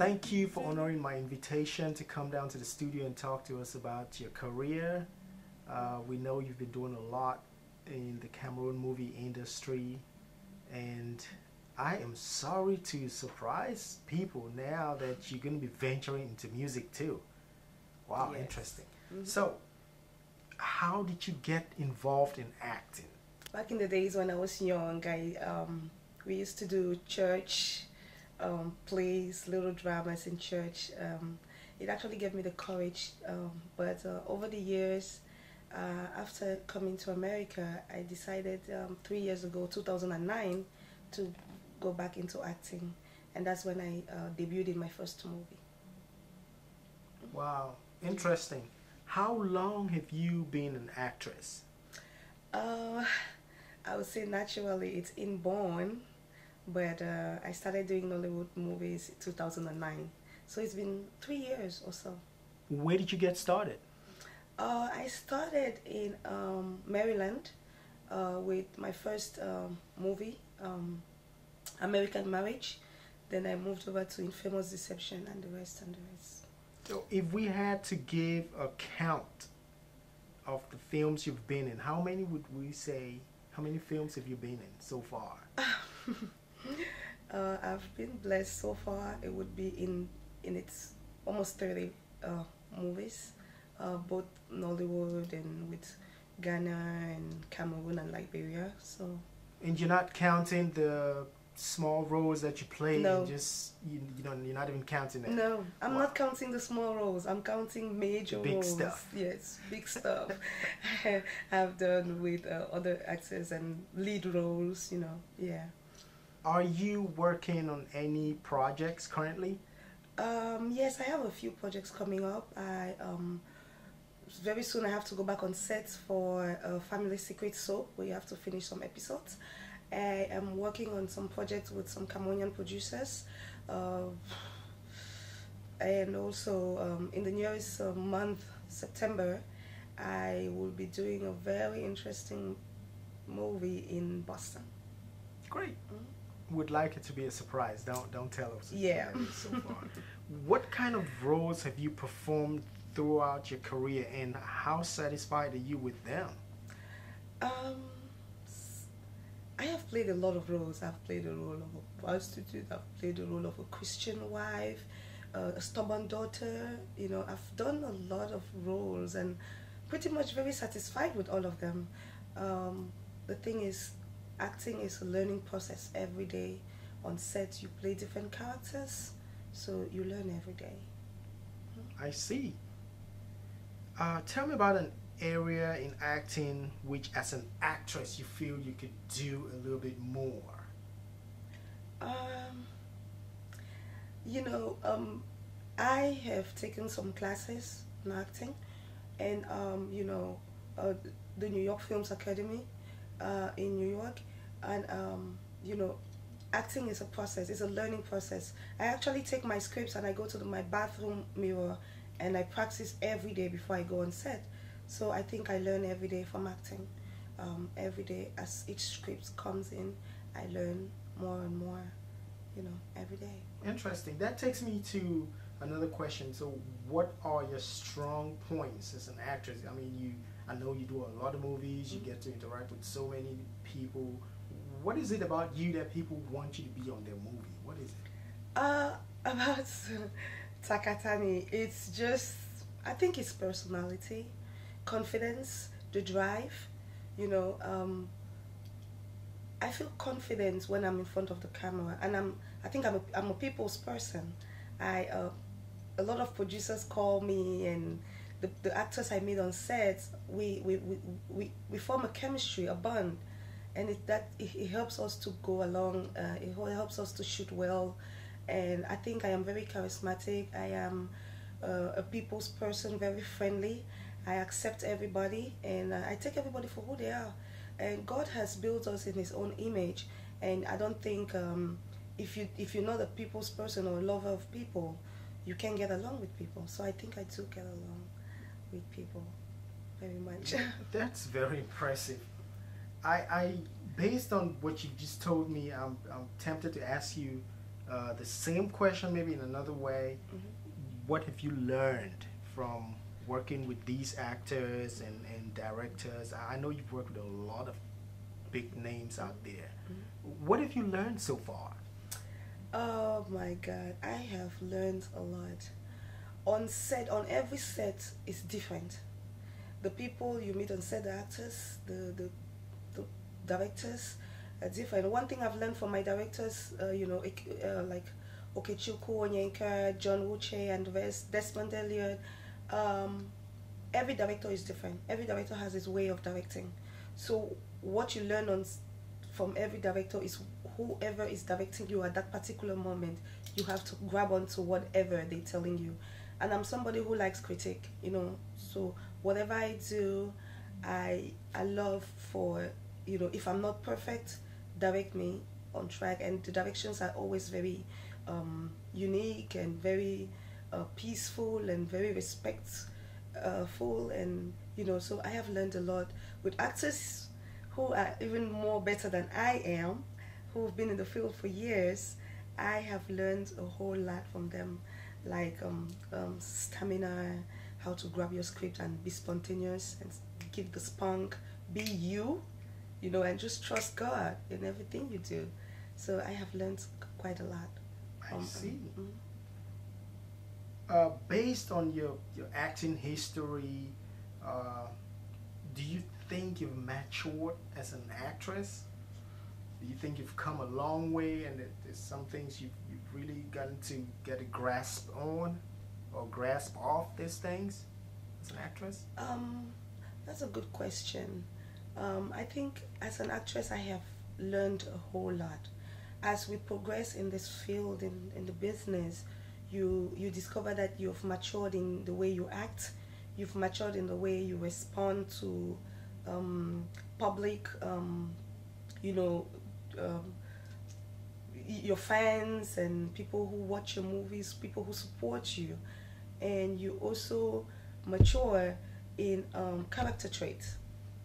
thank you for honoring my invitation to come down to the studio and talk to us about your career. We know you've been doing a lot in the Cameroon movie industry, and I am sorry to surprise people now that you're going to be venturing into music too. Wow, Yes. interesting. Mhm. So, how did you get involved in acting? Back in the days when I was young, we used to do church plays, little dramas in church. It actually gave me the courage. But over the years, after coming to America, I decided 3 years ago, 2009, to go back into acting, and that's when I debuted in my first movie. Wow, interesting. How long have you been an actress? Uh, I would say naturally it's inborn, but I started doing Nollywood movies in 2009. So it's been 3 years or so. Where did you get started? I started in Maryland with my first movie, American Marriage. Then I moved over to Infamous Deception and the rest and the rest. So, if we had to give a count of the films you've been in, how many would we say? How many films have you been in so far? I've been blessed so far. It would be in its almost 30 movies, both Nollywood and with Ghana and Cameroon and Liberia. So And you're not counting the small roles that you play, no, and just you know you're not even counting that. no, I'm Wow. not counting the small roles. I'm counting major Big roles. stuff. Yes, big stuff. I've done with other actors and lead roles. Yeah. Are you working on any projects currently? Yes, I have a few projects coming up. I very soon I have to go back on set for a Family Secret soap where you have to finish some episodes. I am working on some projects with some Cameroonian producers, and also in the nearest month, September, I will be doing a very interesting movie in Boston. Great. Mhm. Would like it to be a surprise. Don't tell us. Yeah. So far. What kind of roles have you performed throughout your career, and how satisfied are you with them? Um, I have played a lot of roles. I've played the role of a prostitute. I've played the role of a Christian wife, a stubborn daughter. I've done a lot of roles and pretty much very satisfied with all of them. The thing is, acting is a learning process every day. On set, you play different characters, so you learn every day. I see. Tell me about an area in acting which, as an actress, you feel you could do a little bit more. Um, you know, I have taken some classes in acting, and uh, the New York Films Academy in New York, and acting is a process. It's a learning process. I actually take my scripts and I go to my bathroom mirror and I practice every day before I go on set. So I think I learn every day from acting. Every day as each script comes in, I learn more and more. Every day. Interesting. That takes me to another question. So, what are your strong points as an actress? I mean, I know you do a lot of movies. You get to interact with so many people. What is it about you that people want you to be on their movie? What is it? About Taka Tanni, it's just, I think it's personality, confidence, the drive. You know, I feel confident when I'm in front of the camera, and I think I'm a people's person. A lot of producers call me, and the actors I meet on sets, we form a chemistry, a bond, and it helps us to go along. It helps us to shoot well, and I think I am very charismatic. I am a people's person, very friendly. I accept everybody, and I take everybody for who they are. And God has built us in His own image, and I don't think if you're not a people's person or a lover of people, you can get along with people. So I think I do get along with people very much. That's very impressive. I based on what you just told me, I'm tempted to ask you The same question, maybe in another way. What have you learned from working with these actors and directors? I know you've worked with a lot of big names out there. What have you learned so far? Oh my God, I have learned a lot. On set, on every set, is different. The people you meet on set, the actors, the directors, are different. One thing I've learned from my directors, like Okechukwu Onyenka, John Uche, and the rest, Desmond Elliott. Every director is different. Every director has his way of directing. So what you learn from every director is whoever is directing you at that particular moment, you have to grab onto whatever they're telling you. And I'm somebody who likes critique, so whatever I do, I love for, if I'm not perfect, direct me on track. And the directions are always very unique and very peaceful and very respectful, and so I have learned a lot with actors who are even more better than I am, who've been in the field for years. I have learned a whole lot from them, like stamina, how to grab your script and be spontaneous and give the spunk, be you, and just trust God in everything you do. So I have learned quite a lot. I see. Based on your acting history, do you think you've matured as an actress? Do you think you've come a long way and that there's some things you've really gotten to get a grasp on or grasp off these things as an actress? That's a good question. I think as an actress I have learned a whole lot. As we progress in this field, in the business, you discover that you've matured in the way you act, you've matured in the way you respond to public, your fans and people who watch your movies, people who support you. And you also mature in character traits.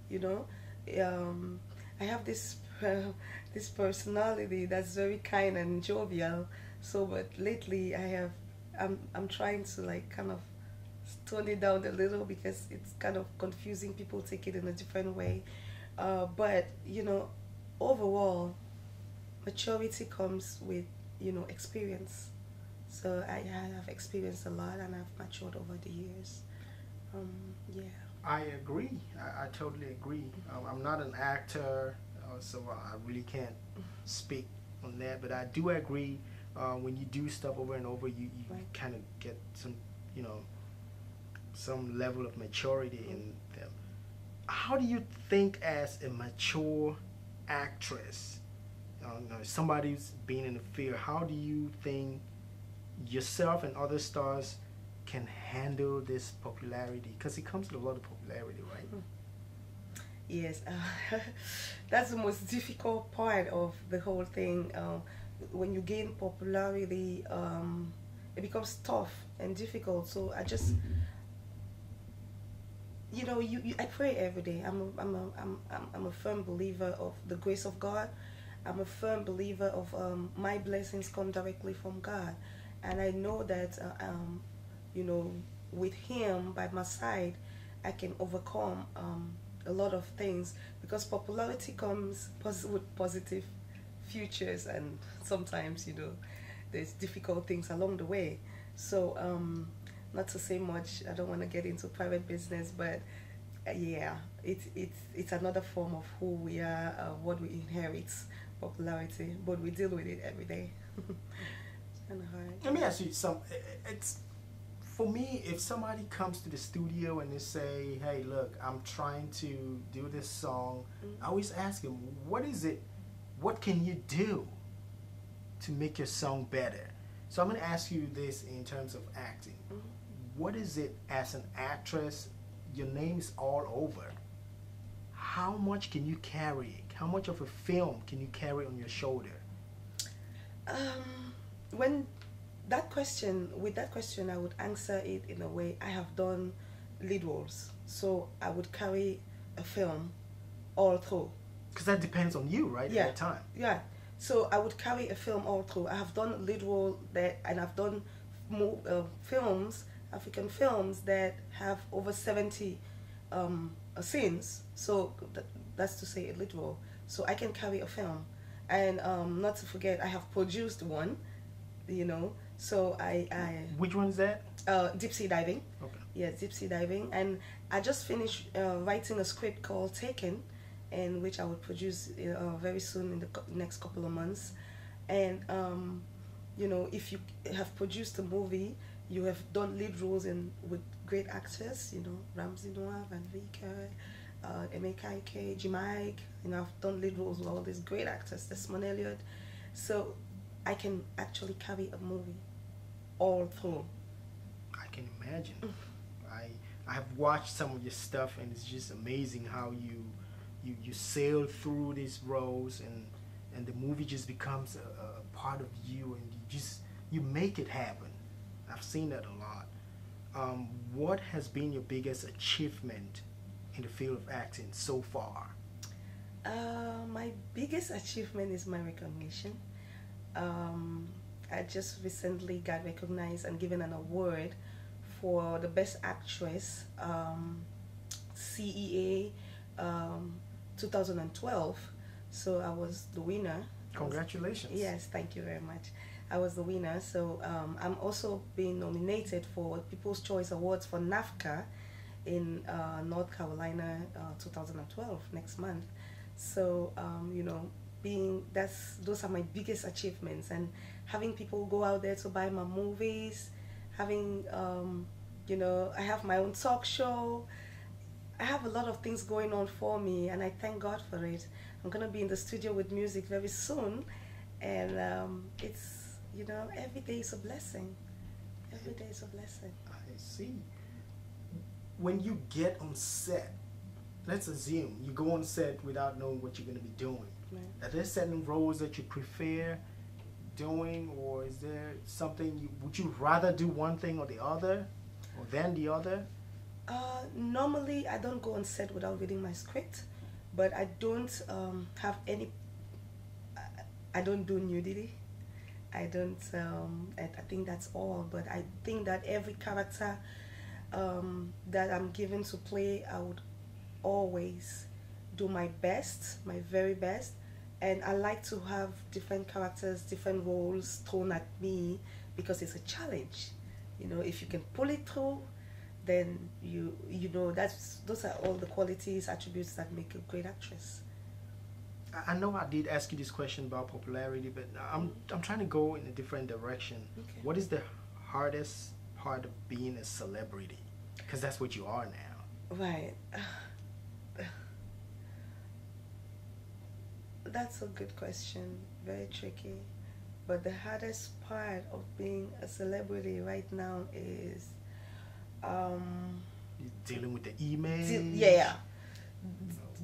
I have this this personality that's very kind and jovial. So, but lately I'm trying to kind of tone it down a little because it's kind of confusing. People take it in a different way. But overall, maturity comes with experience. So I have experienced a lot and I've matured over the years. Yeah. I agree. I totally agree. I'm not an actor, so I really can't speak on that. But I do agree. When you do stuff over and over, you Right. kind of get some level of maturity in them. How do you think, as a mature actress, somebody who's been in the field, how do you think yourself and other stars can handle this popularity? Because it comes with a lot of popularity, right? Yes, that's the most difficult part of the whole thing. When you gain popularity, it becomes tough and difficult. So I just, I pray every day. I'm a firm believer of the grace of God. I'm a firm believer of my blessings come directly from God, and I know that with Him by my side, I can overcome a lot of things, because popularity comes with positive futures, and sometimes there's difficult things along the way. So not to say much, I don't want to get into private business, but yeah, it's another form of who we are, what we inherit, popularity, but we deal with it every day. It's kind of hard. Let me ask you some. It's for me, if somebody comes to the studio and they say, "Hey, look, I'm trying to do this song," I always ask them, "What is it? What can you do to make your song better?" So I'm going to ask you this in terms of acting. What is it, as an actress? Your name is all over. How much can you carry? How much of a film can you carry on your shoulder? With that question, I would answer it in a way. I have done lead roles, so I would carry a film all through. Because that depends on you, right? Yeah. At that time. Yeah. So I would carry a film all through. I have done lead role that, and I've done films, African films that have over 70 scenes. So that's to say a lead role. So I can carry a film, and not to forget, I have produced one. You know, so I Which one's that? deep sea diving. Okay. Yeah, deep sea diving, and I just finished writing a script called Taken, and which I will produce very soon in the next couple of months. And you know, if you have produced a movie, you have done lead roles in with great actors. You know, Ramsey Noah, Van Vicker, Emeka Ike, Jimike. You know, I've done lead roles with all these great actors, Desmond Elliott. So I can actually carry a movie all through. I can imagine. I have watched some of your stuff, and it's just amazing how you sail through these roles, and the movie just becomes a part of you, and you make it happen. I've seen that a lot. What has been your biggest achievement in the field of acting so far? My biggest achievement is my recognition. I just recently got recognized and given an award for the Best Actress, CEA 2012. So I was the winner. Congratulations. Yes, thank you very much. I was the winner. So I'm also being nominated for People's Choice Awards for NAFCA in North Carolina 2012, next month. So, you know, those are my biggest achievements, and having people go out there to buy my movies, having you know, I have my own talk show. I have a lot of things going on for me, and I thank God for it. I'm gonna be in the studio with music very soon, and it's, you know, every day is a blessing. Every day is a blessing. I see. When you get on set, let's assume you go on set without knowing what you're going to be doing. Right. Are there certain roles that you prefer doing, or is there something would you rather do one thing or the other, or than the other? Normally, I don't go on set without reading my script, but I don't have any. I don't do nudity. I don't. I think that's all. But I think that every character that I'm given to play, I would always do my best, my very best, and I like to have different characters, different roles thrown at me, because it's a challenge. You know, if you can pull it through, then you know those are all the qualities, attributes that make a great actress. I know I did ask you this question about popularity, but I'm trying to go in a different direction. Okay. What is the hardest part of being a celebrity? Because that's what you are now. Right. That's a good question. Very tricky. But the hardest part of being a celebrity right now is You're dealing with the image.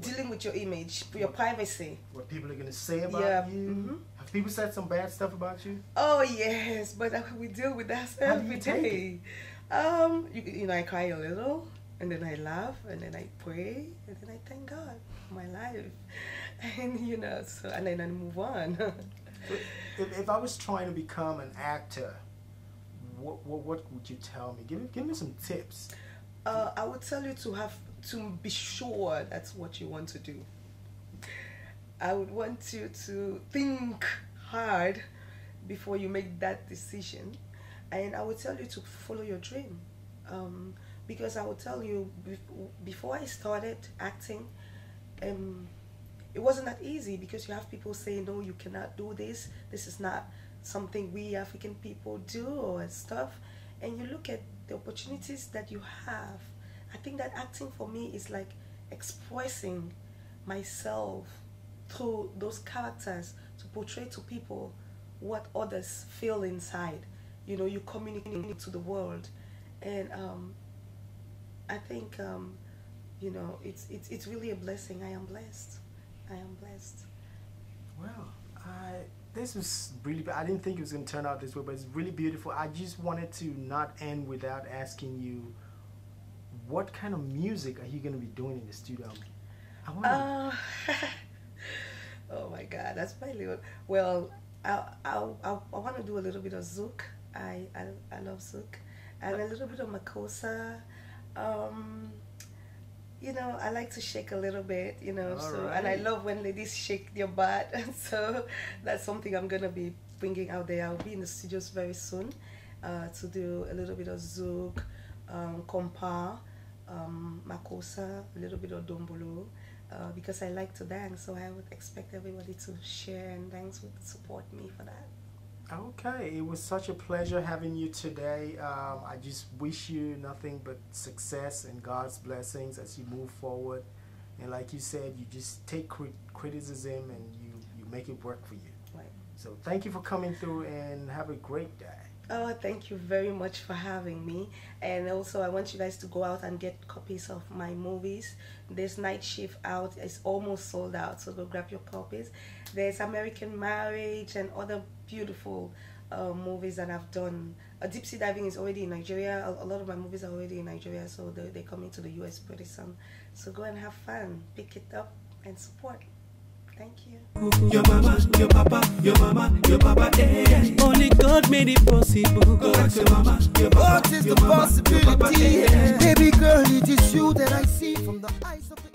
Dealing with your image, your privacy. What people are gonna say about you. Mm-hmm. Have people said some bad stuff about you? Oh yes, but we deal with that How do every you take day. You know, I cry a little, and then I laugh, and then I pray, and then I thank God for my life, and you know, so and then I move on. If I was trying to become an actor, what would you tell me? Give me some tips. I would tell you to be sure that's what you want to do. I would want you to think hard before you make that decision, and I would tell you to follow your dream, because I would tell you before I started acting, it wasn't that easy, because you have people saying, no, you cannot do this, this is not something we African people do or stuff, and you look at the opportunities that you have. I think that acting for me is like expressing myself through those characters to portray to people what others feel inside. You know, you communicate to the world, and I think you know, it's really a blessing. I am blessed. I am blessed. Well, this was really. I didn't think it was going to turn out this way, but it's really beautiful. I just wanted to not end without asking you, what kind of music are you going to be doing in the studio? Oh my my God, that's my little. Well, I want to do a little bit of zouk. I love zouk, and a little bit of makossa. You know, I like to shake a little bit. You know, and I love when ladies shake their butt, and so that's something I'm gonna be bringing out there. I'll be in the studios very soon to do a little bit of zouk, compa, makossa, a little bit of dombolo. Because I like to dance, so I would expect everybody to share and dance with support me for that. Okay, it was such a pleasure having you today. I just wish you nothing but success and God's blessings as you move forward. And like you said, you just take criticism and you make it work for you. Right. So thank you for coming through and have a great day. Oh, thank you very much for having me. And also, I want you guys to go out and get copies of my movies. There's Night Shift out. It's almost sold out, so go grab your copies. There's American Marriage and other beautiful movies that I've done. Deep Sea Diving is already in Nigeria. A lot of my movies are already in Nigeria, so they're coming to the US pretty soon. So go and have fun. Pick it up and support. Thank you. Your mama, your papa, your mama, your papa, eh. Only God made it possible. Go ask your mama, your papa, what is the possibility? Papa, eh. Baby girl, it is you that I see from the eyes of the